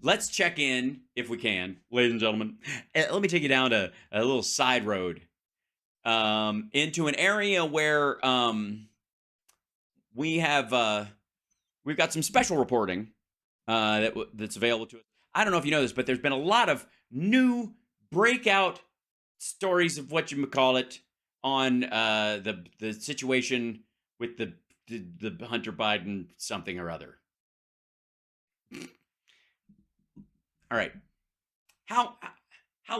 let's check in, if we can, ladies and gentlemen. Let me take you down to a little side road into an area where we have we've got some special reporting that's available to us. I don't know if you know this, but there's been a lot of new breakout stories of what you call it on the situation with the Hunter Biden something or other. All right. How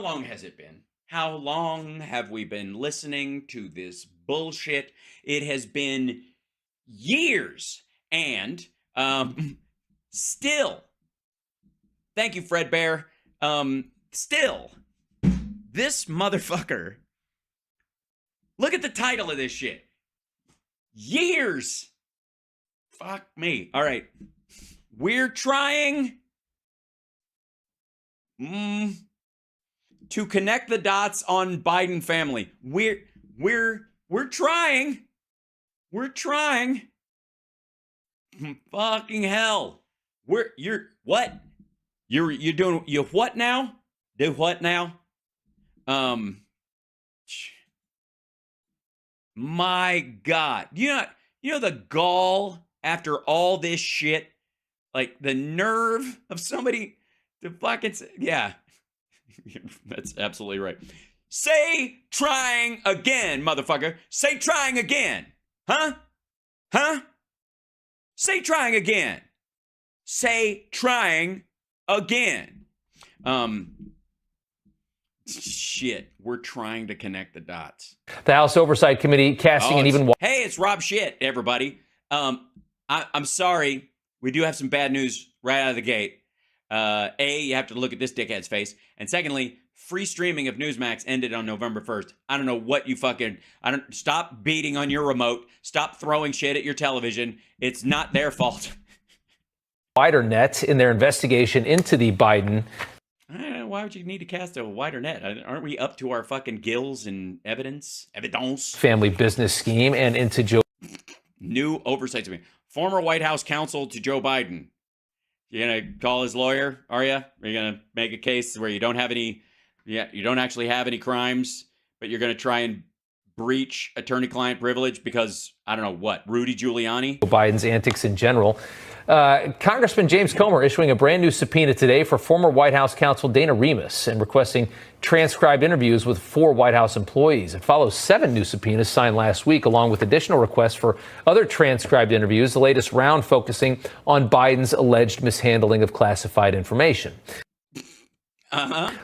long has it been? How long have we been listening to this bullshit? It has been years. And still, thank you, Fred Bear. Still, this motherfucker, look at the title of this shit. Years. Fuck me. All right. We're trying to connect the dots on Biden family. We're trying. We're trying. Fucking hell. You're what? You're doing you what now? Do what now? My God. You know the gall after all this shit? Like the nerve of somebody to fucking say, yeah. That's absolutely right. Say trying again, motherfucker. Say trying again. Huh? Huh? Say trying again. Say trying again. Shit, we're trying to connect the dots. The House Oversight Committee casting an even... Hey, it's Rob Shit, everybody. I'm sorry. We do have some bad news right out of the gate. A, you have to look at this dickhead's face. And secondly, free streaming of Newsmax ended on November 1st. I don't know what you stop beating on your remote. Stop throwing shit at your television. It's not their fault. Wider net in their investigation into the Biden. Why would you need to cast a wider net? Aren't we up to our fucking gills in evidence? Family business scheme and into Joe. New oversight to me. Former White House counsel to Joe Biden. You gonna call his lawyer? Are you? Are you gonna make a case where you don't have any? Yeah, you don't actually have any crimes, but you're gonna try and breach attorney-client privilege because I don't know what Rudy Giuliani. Biden's antics in general. Congressman James Comer issuing a brand new subpoena today for former White House counsel Dana Remus and requesting transcribed interviews with 4 White House employees. It follows 7 new subpoenas signed last week, along with additional requests for other transcribed interviews, the latest round focusing on Biden's alleged mishandling of classified information.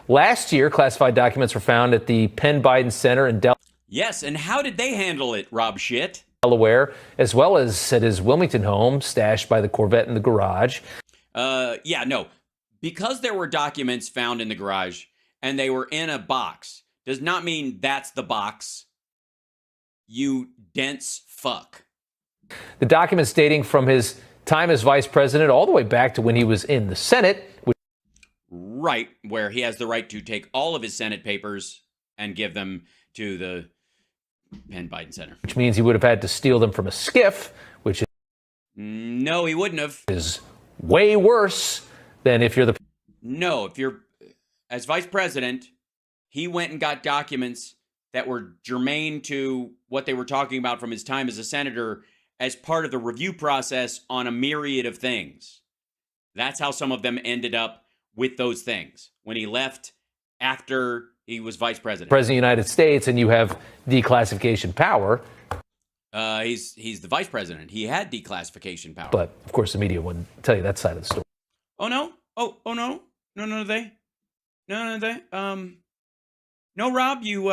Last year, classified documents were found at the Penn Biden Center in Delaware. Yes, and how did they handle it, Rob Shit? Delaware, as well as at his Wilmington home, stashed by the Corvette in the garage. Because there were documents found in the garage and they were in a box, does not mean that's the box. You dense fuck. The documents dating from his time as vice president all the way back to when he was in the Senate. Right, where he has the right to take all of his Senate papers and give them to the Penn Biden Center. Which means he would have had to steal them from a SCIF, which is... No, he wouldn't have. ...is way worse than if you're the... No, if you're... As vice president, he went and got documents that were germane to what they were talking about from his time as a senator as part of the review process on a myriad of things. That's how some of them ended up with those things. When he left after... he was vice president. President of the United States, and you have declassification power. He's the vice president. He had declassification power. But, of course, the media wouldn't tell you that side of the story. Oh, no? Oh, no? No, they? No, they? No, Rob, you,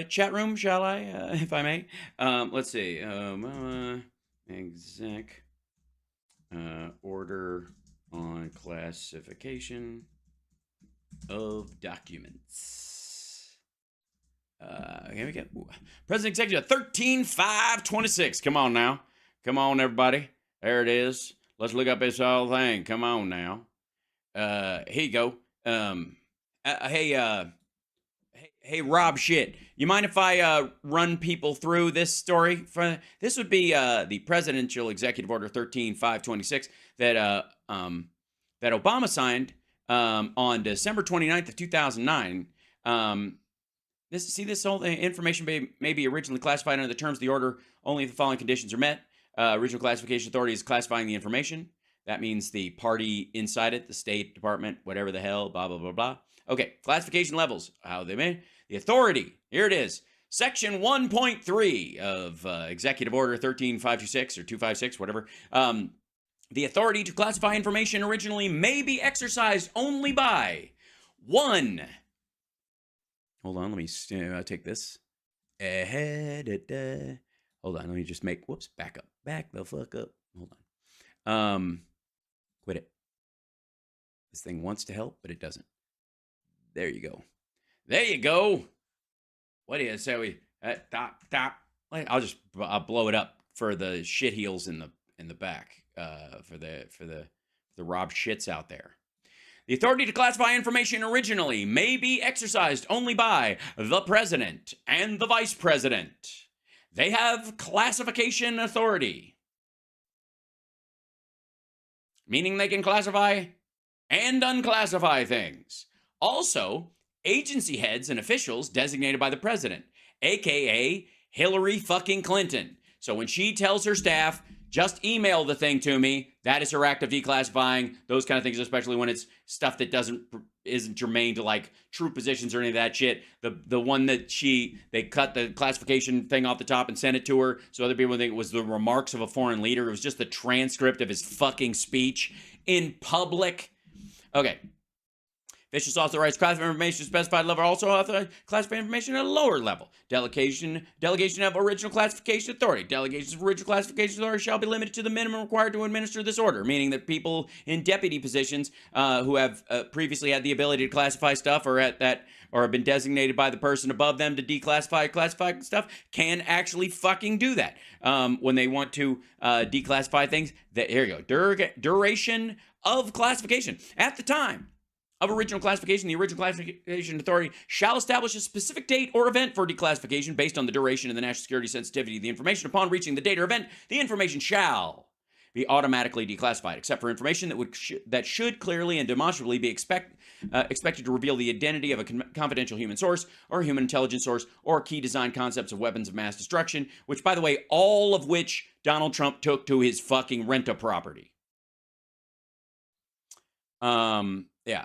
chat room, shall I, if I may? Let's see. Exec, order on classification of documents. Here we go. President Executive 13-5-26. Come on now. Come on, everybody. There it is. Let's look up this whole thing. Come on now. Here you go. Hey, Rob Shit. You mind if I run people through this story? This would be the Presidential Executive Order 13-5-26 that that Obama signed on December 29th of 2009. This whole information may be originally classified under the terms of the order only if the following conditions are met. Original classification authority is classifying the information. That means the party inside it, the State Department, whatever the hell, blah, blah, blah, blah. Okay, classification levels, how they made. The authority, here it is. Section 1.3 of Executive Order 13526 or 256, whatever. The authority to classify information originally may be exercised only by 1. Hold on, let me take this. Hold on, let me just make, whoops, back up. Back the fuck up. Hold on. Quit it. This thing wants to help, but it doesn't. There you go. There you go. What do you say we, I'll blow it up for the shitheels in the back, for the Rob shits out there. The authority to classify information originally may be exercised only by the president and the vice president. They have classification authority, meaning they can classify and unclassify things. Also, agency heads and officials designated by the president, aka Hillary fucking Clinton. So when she tells her staff, just email the thing to me, that is her act of declassifying, those kind of things, especially when it's stuff that isn't germane to like true positions or any of that shit. The one that they cut the classification thing off the top and sent it to her so other people think it was the remarks of a foreign leader. It was just the transcript of his fucking speech in public. Okay. Officials authorized classified information at a specified level also authorize classified information at a lower level. Delegation of original classification authority. Delegations of original classification authority shall be limited to the minimum required to administer this order, meaning that people in deputy positions who have previously had the ability to classify stuff or have been designated by the person above them to classify stuff can actually fucking do that when they want to declassify things. Here you go. Duration of classification. At the time of original classification, the original classification authority shall establish a specific date or event for declassification based on the duration and the national security sensitivity of the information. Upon reaching the date or event, the information shall be automatically declassified, except for information that should clearly and demonstrably be expected to reveal the identity of a confidential human source or human intelligence source or key design concepts of weapons of mass destruction, which, by the way, all of which Donald Trump took to his fucking rent-a-property. Yeah.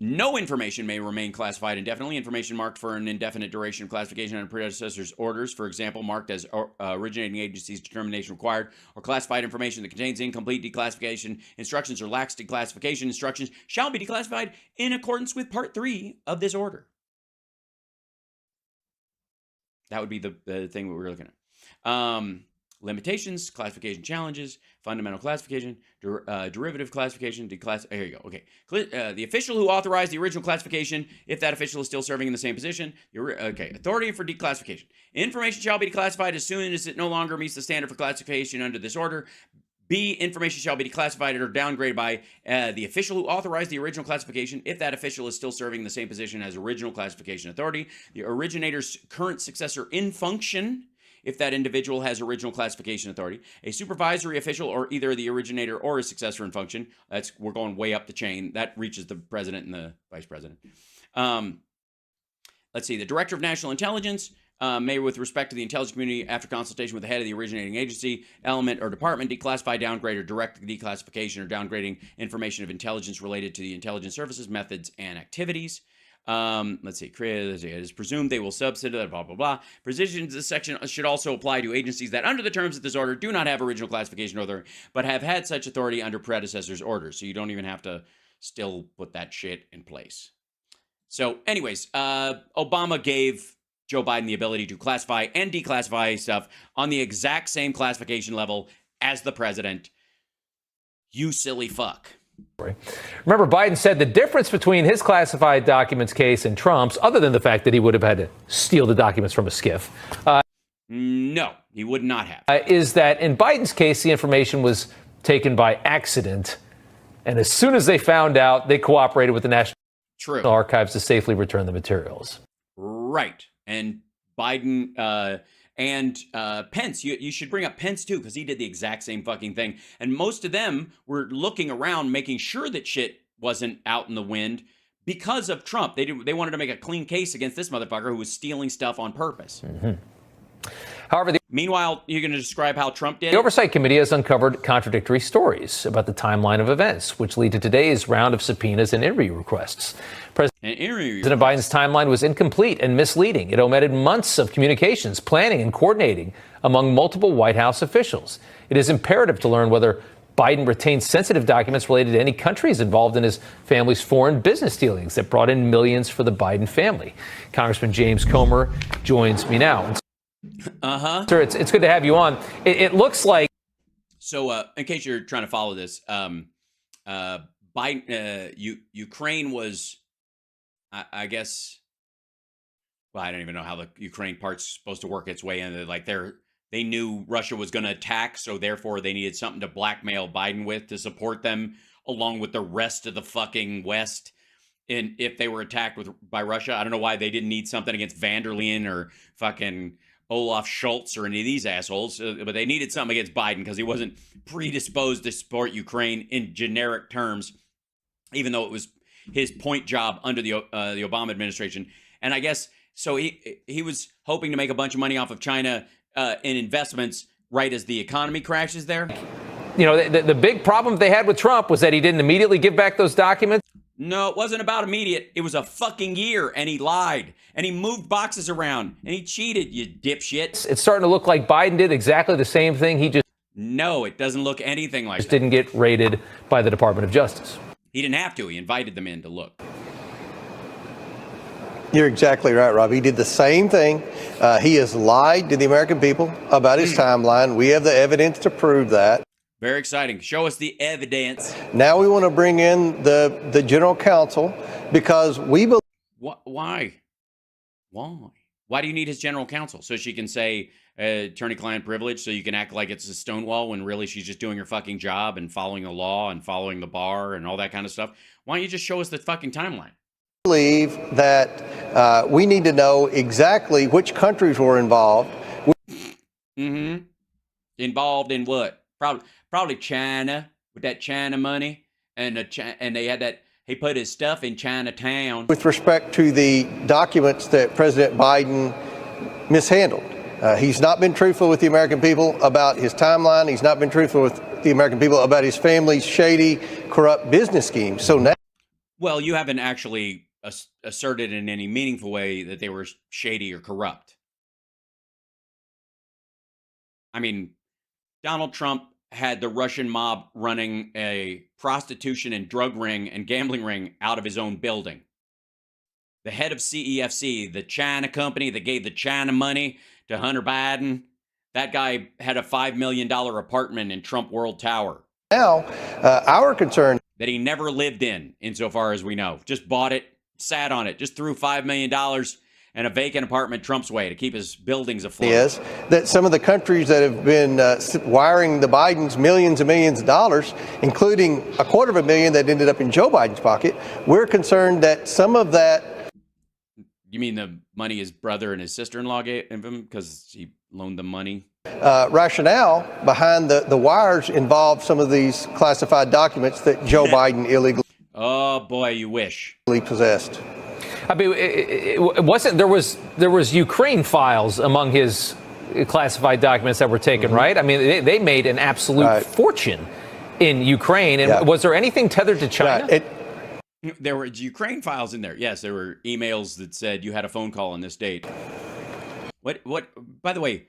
No information may remain classified indefinitely. Information marked for an indefinite duration of classification under predecessor's orders, for example, marked as originating agency's determination required, or classified information that contains incomplete declassification instructions or lacks declassification instructions, shall be declassified in accordance with Part 3 of this order. That would be the thing that we're looking at. Limitations, classification challenges, fundamental classification, derivative classification, here you go. Okay. The official who authorized the original classification, if that official is still serving in the same position. Okay. Authority for declassification. Information shall be declassified as soon as it no longer meets the standard for classification under this order. B, information shall be declassified or downgraded by the official who authorized the original classification if that official is still serving in the same position as original classification authority. The originator's current successor in function, if that individual has original classification authority. A supervisory official or either the originator or his successor in function. We're going way up the chain. That reaches the president and the vice president. Let's see. The director of national intelligence may, with respect to the intelligence community, after consultation with the head of the originating agency, element, or department, declassify, downgrade, or direct the declassification or downgrading information of intelligence related to the intelligence services, methods, and activities. Let's see. It is presumed they will subsidize, blah, blah, blah. Provisions of this section should also apply to agencies that, under the terms of this order, do not have original classification authority, but have had such authority under predecessors' orders. So you don't even have to still put that shit in place. So anyways, Obama gave Joe Biden the ability to classify and declassify stuff on the exact same classification level as the president. You silly fuck. Remember, Biden said the difference between his classified documents case and Trump's, other than the fact that he would have had to steal the documents from a skiff. No, he would not have. Is that in Biden's case, the information was taken by accident. And as soon as they found out, they cooperated with the National Archives to safely return the materials. Right. And Biden and Pence. You should bring up Pence too, because he did the exact same fucking thing. And most of them were looking around, making sure that shit wasn't out in the wind because of Trump. They wanted to make a clean case against this motherfucker who was stealing stuff on purpose. However, meanwhile, you're going to describe how Trump did. The Oversight Committee has uncovered contradictory stories about the timeline of events, which lead to today's round of subpoenas and interview requests. President Biden's timeline was incomplete and misleading. It omitted months of communications, planning, and coordinating among multiple White House officials. It is imperative to learn whether Biden retained sensitive documents related to any countries involved in his family's foreign business dealings that brought in millions for the Biden family. Congressman James Comer joins me now. Sir, it's good to have you on. It looks like. So, in case you're trying to follow this, Ukraine was, I guess. Well, I don't even know how the Ukraine part's supposed to work its way in. Like they knew Russia was going to attack, so therefore they needed something to blackmail Biden with to support them, along with the rest of the fucking West. And if they were attacked by Russia, I don't know why they didn't need something against van der Leyen or fucking Olaf Scholz or any of these assholes, but they needed something against Biden because he wasn't predisposed to support Ukraine in generic terms, even though it was his point job under the Obama administration. And I guess so he was hoping to make a bunch of money off of China in investments right as the economy crashes there. You know, the big problem they had with Trump was that he didn't immediately give back those documents. No, it wasn't about immediate. It was a fucking year, and he lied, and he moved boxes around, and he cheated, you dipshit. It's starting to look like Biden did exactly the same thing. No, it doesn't look anything like that. Didn't get raided by the Department of Justice. He didn't have to. He invited them in to look. You're exactly right, Rob. He did the same thing. He has lied to the American people about his timeline. We have the evidence to prove that. Very exciting. Show us the evidence. Now we want to bring in the general counsel because we believe. Why? Why do you need his general counsel? So she can say attorney-client privilege, so you can act like it's a Stonewall when really she's just doing her fucking job and following the law and following the bar and all that kind of stuff. Why don't you just show us the fucking timeline? I believe that we need to know exactly which countries were involved. Involved in what? Probably China with that China money, and they had that. He put his stuff in Chinatown. With respect to the documents that President Biden mishandled, he's not been truthful with the American people about his timeline. He's not been truthful with the American people about his family's shady, corrupt business schemes. So now, well, you haven't actually asserted in any meaningful way that they were shady or corrupt. I mean, Donald Trump had the Russian mob running a prostitution and drug ring and gambling ring out of his own building. The head of CEFC, the China company that gave the China money to Hunter Biden, that guy had a $5 million apartment in Trump World Tower. Now, our concern that he never lived in, insofar as we know. Just bought it, sat on it, just threw $5 million and a vacant apartment Trump's way to keep his buildings afloat. Is that some of the countries that have been wiring the Bidens millions and millions of dollars, including $250,000 that ended up in Joe Biden's pocket, we're concerned that some of that. You mean the money his brother and his sister-in-law gave him because he loaned them money? Rationale behind the wires involved some of these classified documents that Joe Biden illegally. Oh boy, you wish. Possessed. I mean, it wasn't there was Ukraine files among his classified documents that were taken, right? I mean, they made an absolute fortune in Ukraine. And was there anything tethered to China? There were Ukraine files in there. Yes, there were emails that said you had a phone call on this date. What? By the way,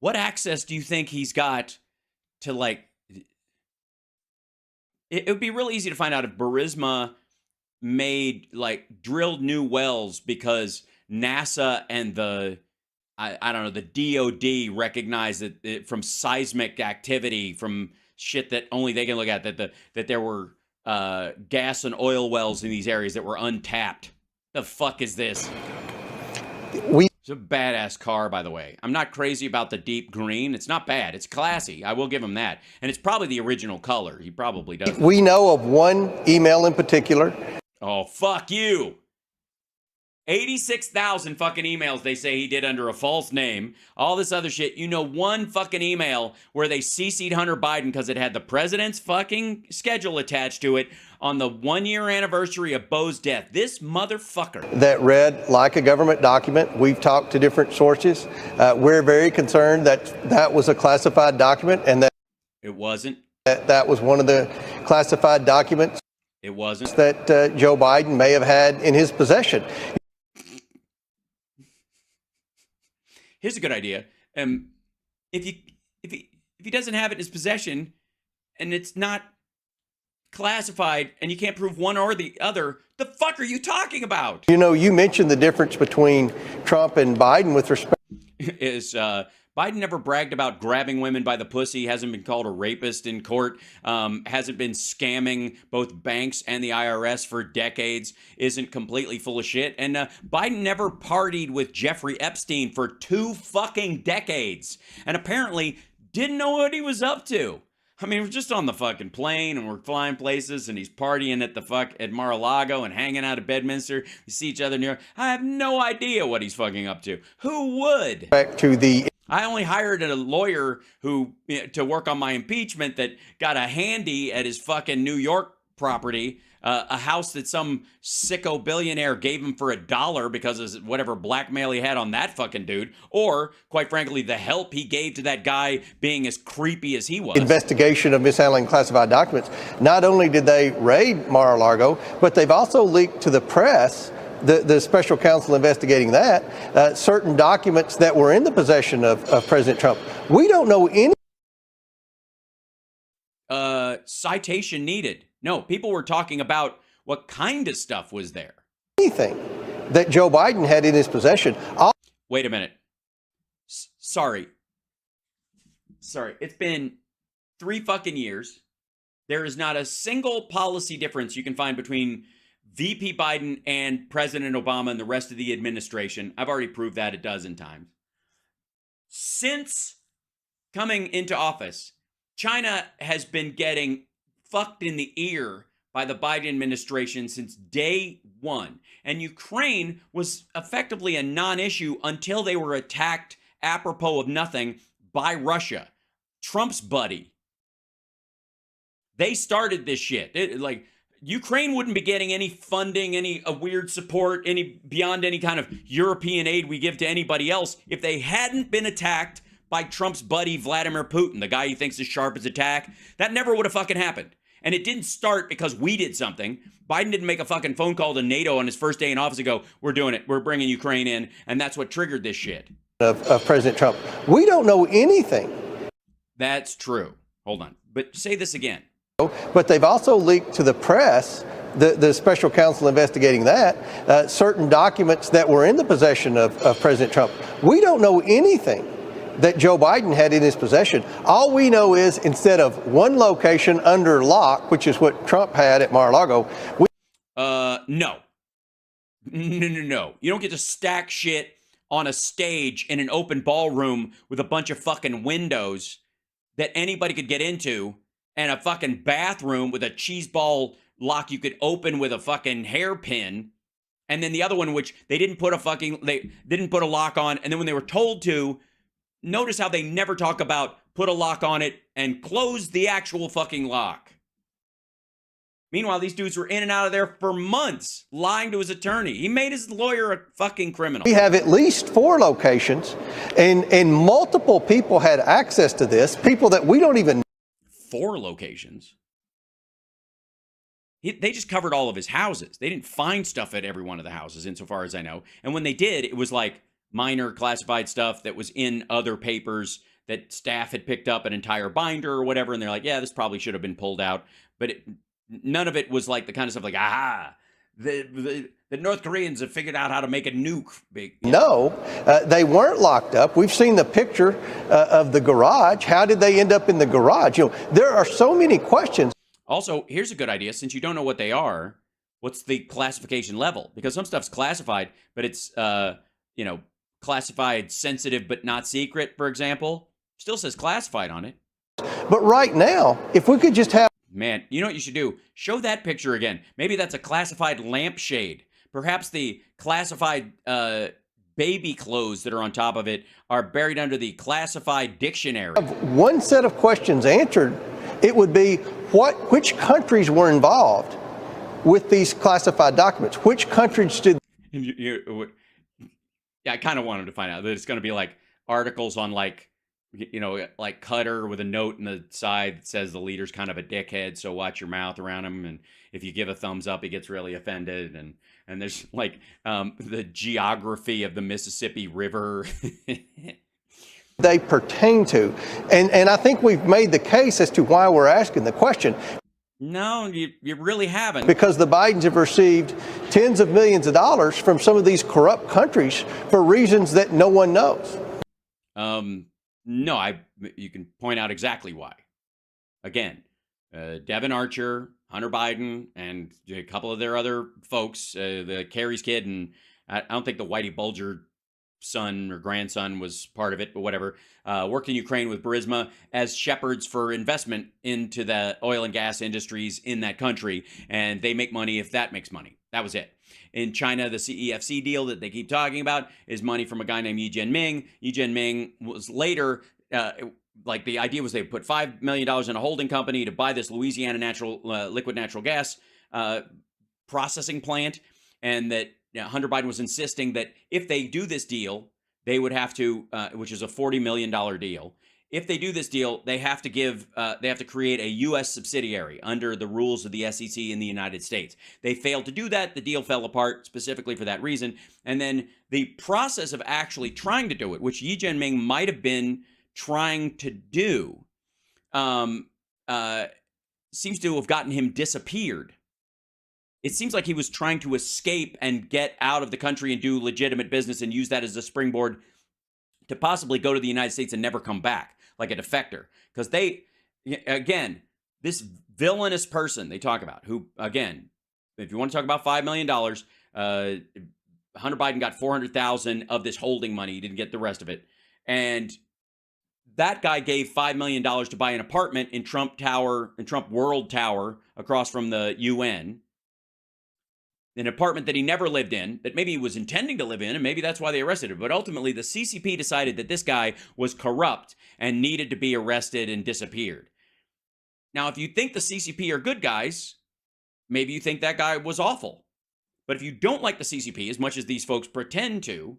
what access do you think he's got to, like? It would be really easy to find out if Burisma drilled new wells because NASA and the DOD recognized that from seismic activity, from shit that only they can look at, that there were gas and oil wells in these areas that were untapped. The fuck is this? It's a badass car, by the way. I'm not crazy about the deep green. It's not bad. It's classy. I will give him that. And it's probably the original color. He probably does. We know of one email in particular. Oh, fuck you. 86,000 fucking emails they say he did under a false name. All this other shit. You know, one fucking email where they CC'd Hunter Biden because it had the president's fucking schedule attached to it on the 1-year anniversary of Bo's death. This motherfucker. That read like a government document. We've talked to different sources. We're very concerned that that was a classified document and that it wasn't. That was one of the classified documents. It wasn't. That Joe Biden may have had in his possession. Here's a good idea. If he doesn't have it in his possession and it's not classified and you can't prove one or the other, the fuck are you talking about? You know, you mentioned the difference between Trump and Biden with respect. Biden never bragged about grabbing women by the pussy, hasn't been called a rapist in court, hasn't been scamming both banks and the IRS for decades, isn't completely full of shit. And Biden never partied with Jeffrey Epstein for 2 fucking decades. And apparently didn't know what he was up to. I mean, we're just on the fucking plane and we're flying places and he's partying at Mar-a-Lago and hanging out at Bedminster. We see each other near. I have no idea what he's fucking up to. Who would? Back to the. I only hired a lawyer to work on my impeachment that got a handy at his fucking New York property, a house that some sicko billionaire gave him for $1 because of whatever blackmail he had on that fucking dude, or quite frankly, the help he gave to that guy being as creepy as he was. Investigation of mishandling classified documents. Not only did they raid Mar-a-Lago, but they've also leaked to the press. The special counsel investigating that, certain documents that were in the possession of President Trump. We don't know any. Citation needed. No, people were talking about what kind of stuff was there. Anything that Joe Biden had in his possession. Wait a minute. Sorry. It's been 3 fucking years. There is not a single policy difference you can find between VP Biden and President Obama and the rest of the administration. I've already proved that a dozen times. Since coming into office, China has been getting fucked in the ear by the Biden administration since day one. And Ukraine was effectively a non-issue until they were attacked apropos of nothing by Russia, Trump's buddy. They started this shit. Ukraine wouldn't be getting any funding, any weird support, any beyond any kind of European aid we give to anybody else if they hadn't been attacked by Trump's buddy Vladimir Putin, the guy he thinks is sharp as a tack. That never would have fucking happened. And it didn't start because we did something. Biden didn't make a fucking phone call to NATO on his first day in office and go, we're doing it. We're bringing Ukraine in. And that's what triggered this shit. Of President Trump. We don't know anything. That's true. Hold on. But say this again. But they've also leaked to the press, the special counsel investigating that, certain documents that were in the possession of President Trump. We don't know anything that Joe Biden had in his possession. All we know is instead of one location under lock, which is what Trump had at Mar-a-Lago. No. You don't get to stack shit on a stage in an open ballroom with a bunch of fucking windows that anybody could get into and a fucking bathroom with a cheese ball lock you could open with a fucking hairpin. And then the other one, which they didn't put a lock on. And then when they were told to, notice how they never talk about put a lock on it and close the actual fucking lock. Meanwhile, these dudes were in and out of there for months, lying to his attorney. He made his lawyer a fucking criminal. We have at least 4 locations, and multiple people had access to this, people that we don't even know. 4 locations? They just covered all of his houses. They didn't find stuff at every one of the houses, insofar as I know. And when they did, it was like minor classified stuff that was in other papers that staff had picked up an entire binder or whatever. And they're like, yeah, this probably should have been pulled out. But none of it was like the kind of stuff like, the North Koreans have figured out how to make a nuke. No, they weren't locked up. We've seen the picture of the garage. How did they end up in the garage? You know, there are so many questions. Also, here's a good idea. Since you don't know what they are, what's the classification level? Because some stuff's classified, but it's, classified sensitive but not secret, for example. Still says classified on it. But right now, if we could just have... Man, you know what you should do? Show that picture again. Maybe that's a classified lampshade. Perhaps the classified baby clothes that are on top of it are buried under the classified dictionary. One set of questions answered, it would be which countries were involved with these classified documents? Which countries did? Yeah, I kind of wanted to find out that it's going to be like articles on like Qatar with a note in the side that says the leader's kind of a dickhead, so watch your mouth around him, and if you give a thumbs up, he gets really offended, and there's like the geography of the Mississippi River. They pertain to, and I think we've made the case as to why we're asking the question. No, you really haven't. Because the Bidens have received tens of millions of dollars from some of these corrupt countries for reasons that no one knows. No, you can point out exactly why. Again, Devin Archer, Hunter Biden, and a couple of their other folks, the Kerry's kid, and I don't think the Whitey Bulger son or grandson was part of it, but whatever, worked in Ukraine with Burisma as shepherds for investment into the oil and gas industries in that country, and they make money if that makes money. That was it. In China, the CEFC deal that they keep talking about is money from a guy named Yi Jianming. Yi Jianming was later, like the idea was they put $5 million in a holding company to buy this Louisiana liquid natural gas processing plant, and that Hunter Biden was insisting that if they do this deal, they would have to, which is a $40 million deal. If they do this deal, they have to create a U.S. subsidiary under the rules of the SEC in the United States. They failed to do that. The deal fell apart specifically for that reason. And then the process of actually trying to do it, which Yi Jianming might have been trying to do, seems to have gotten him disappeared. It seems like he was trying to escape and get out of the country and do legitimate business and use that as a springboard to possibly go to the United States and never come back, like a defector. Because again, this villainous person they talk about, who, again, if you want to talk about $5 million, Hunter Biden got $400,000 of this holding money. He didn't get the rest of it. And that guy gave $5 million to buy an apartment in Trump World Tower across from the UN. An apartment that he never lived in, that maybe he was intending to live in, and maybe that's why they arrested him. But ultimately, the CCP decided that this guy was corrupt and needed to be arrested and disappeared. Now, if you think the CCP are good guys, maybe you think that guy was awful. But if you don't like the CCP as much as these folks pretend to,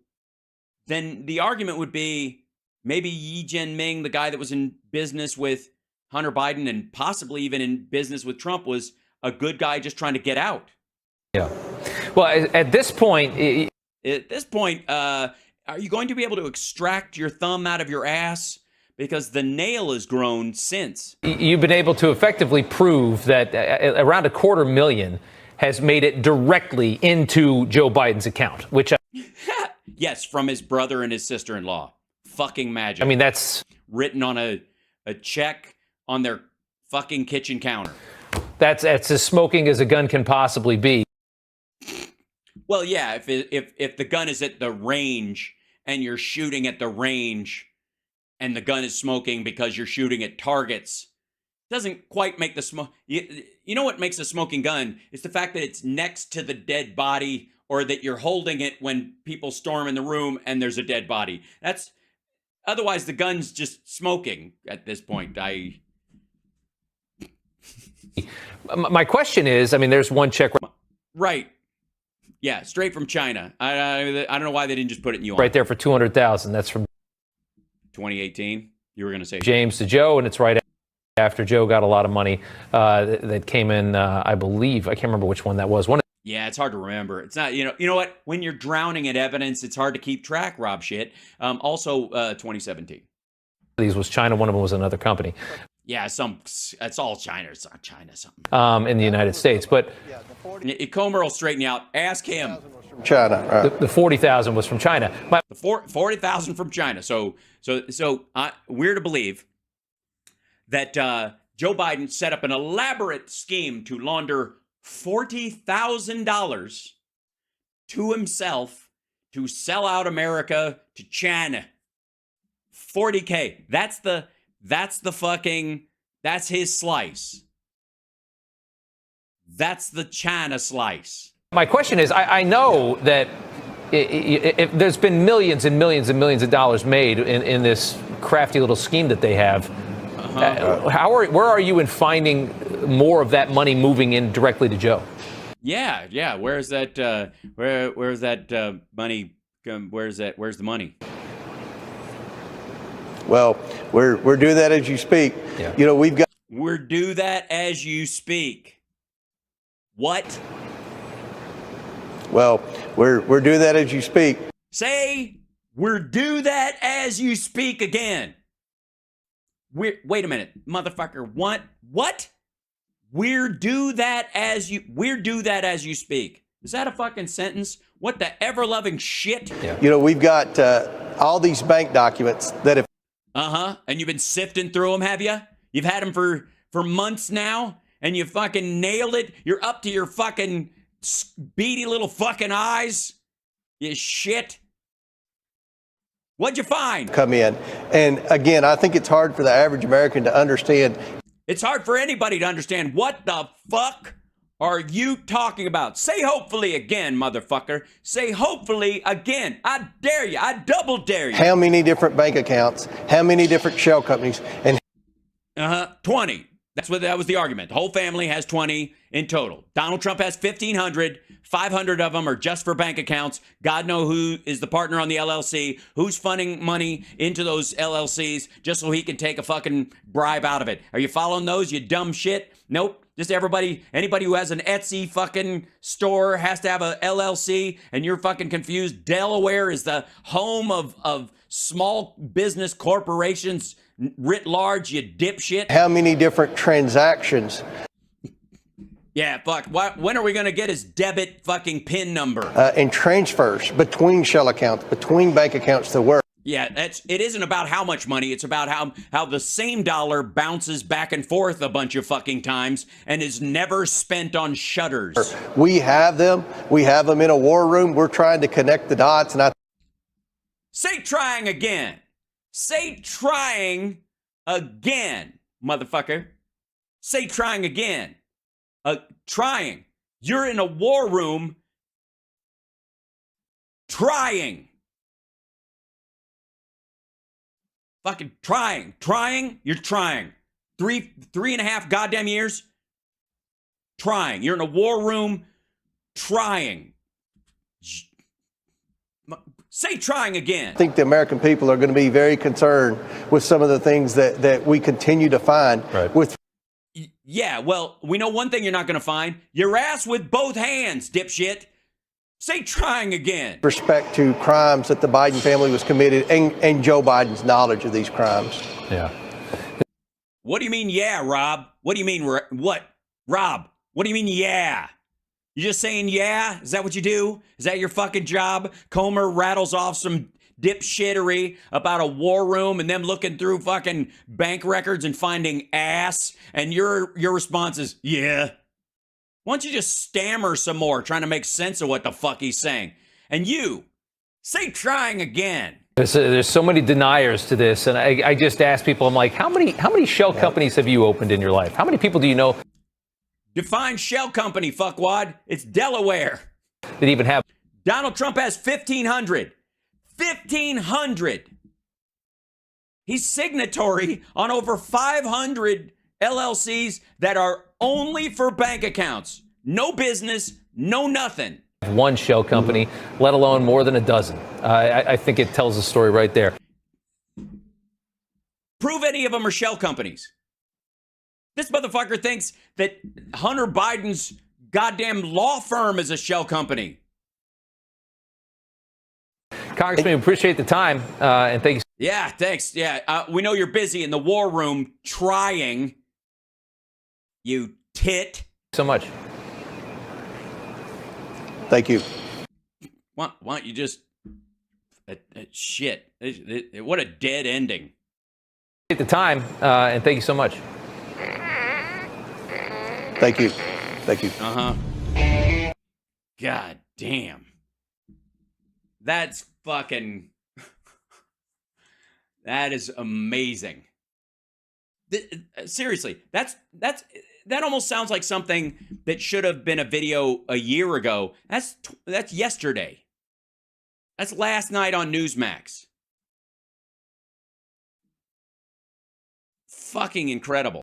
then the argument would be maybe Yi Jianming, the guy that was in business with Hunter Biden and possibly even in business with Trump, was a good guy just trying to get out. Yeah. Well, at this point, are you going to be able to extract your thumb out of your ass? Because the nail has grown since. You've been able to effectively prove that around $250,000 has made it directly into Joe Biden's account, which yes, from his brother and his sister-in-law. Fucking magic. I mean, that's written on a check on their fucking kitchen counter. That's as smoking as a gun can possibly be. Well, yeah, if the gun is at the range and you're shooting at the range and the gun is smoking because you're shooting at targets, doesn't quite make the smoke. You know what makes a smoking gun? It's the fact that it's next to the dead body, or that you're holding it when people storm in the room and there's a dead body. Otherwise the gun's just smoking at this point. My question is, I mean, there's one check. Right. Yeah, straight from China. I don't know why they didn't just put it in yuan. Right there for $200,000. That's from 2018. You were going to say James to Joe, and it's right after Joe got a lot of money that came in. I believe I can't remember which one that was. Yeah, it's hard to remember. It's not. You know what? When you're drowning in evidence, it's hard to keep track. Rob shit. Also, 2017. These was China. One of them was another company. Yeah, it's all China. It's not China something. In the United States, but Comer will straighten you out. Ask him. China. Right. The 40,000 was from China. The 40,000 from China. So we're to believe that Joe Biden set up an elaborate scheme to launder $40,000 to himself to sell out America to China. 40K. That's his slice. That's the China slice. My question is, I know that there's been millions and millions and millions of dollars made in this crafty little scheme that they have. Where are you in finding more of that money moving in directly to Joe? Yeah. Where's that? Where's that money? Where's the money? Well, we're doing that as you speak. Yeah. You know, We're do that as you speak. What? Well, we're doing that as you speak. Say, we're do that as you speak again. Wait a minute, motherfucker. What? We're do that as you speak. Is that a fucking sentence? What the ever-loving shit? Yeah. You know, we've got all these bank documents that have. And you've been sifting through them, have you? You've had them for months now, and you fucking nailed it. You're up to your fucking beady little fucking eyes. You shit. What'd you find? Come in. And again, I think it's hard for the average American to understand. It's hard for anybody to understand. What the fuck are you talking about? Say hopefully again, motherfucker. Say hopefully again. I dare you. I double dare you. How many different bank accounts, how many different shell companies, and 20. That was the argument. The whole family has 20 in total. Donald Trump has 1,500. 500 of them are just for bank accounts. God knows who is the partner on the LLC, who's funding money into those LLCs just so he can take a fucking bribe out of it. Are you following those, you dumb shit? Nope. Just anybody who has an Etsy fucking store has to have a LLC, and you're fucking confused. Delaware is the home of small business corporations writ large, you dipshit. how many different transactions. Yeah, fuck. When are we going to get his debit fucking PIN number? And transfers between shell accounts, between bank accounts to work. Yeah, it isn't about how much money. It's about how the same dollar bounces back and forth a bunch of fucking times and is never spent on shutters. We have them. We have them in a war room. We're trying to connect the dots. And Say trying again. Say trying again, motherfucker. Say trying again. Trying. You're in a war room trying. Fucking trying. Trying? You're trying. Three and a half goddamn years? Trying. You're in a war room trying. Say trying again. I think the American people are going to be very concerned with some of the things that we continue to find with. Yeah, well, we know one thing you're not going to find. Your ass with both hands, dipshit. Say trying again. Respect to crimes that the Biden family was committed and Joe Biden's knowledge of these crimes. Yeah. What do you mean, yeah, Rob? What do you mean, what? Rob, what do you mean, yeah? You just saying yeah? Is that what you do? Is that your fucking job? Comer rattles off some dipshittery about a war room and them looking through fucking bank records and finding ass, and your response is yeah. Why don't you just stammer some more trying to make sense of what the fuck he's saying? And you, say trying again. There's so many deniers to this, and I just ask people, I'm like, how many shell companies have you opened in your life? How many people do you know? Define shell company, fuckwad. It's Delaware. That even have. Donald Trump has 1,500. 1,500. He's signatory on over 500 LLCs that are only for bank accounts. No business, no nothing. One shell company, let alone more than a dozen. I think it tells the story right there. Prove any of them are shell companies. This motherfucker thinks that Hunter Biden's goddamn law firm is a shell company. Congressman, we appreciate the time, and thank you. Yeah, thanks. Yeah, we know you're busy in the war room trying. You tit. So much. Thank you. Why don't you just... shit. What a dead ending. At the time, and thank you so much. Thank you. Thank you. God damn. That's fucking... That is amazing. Seriously, that almost sounds like something that should have been a video a year ago. That's yesterday. That's last night on Newsmax. Fucking incredible.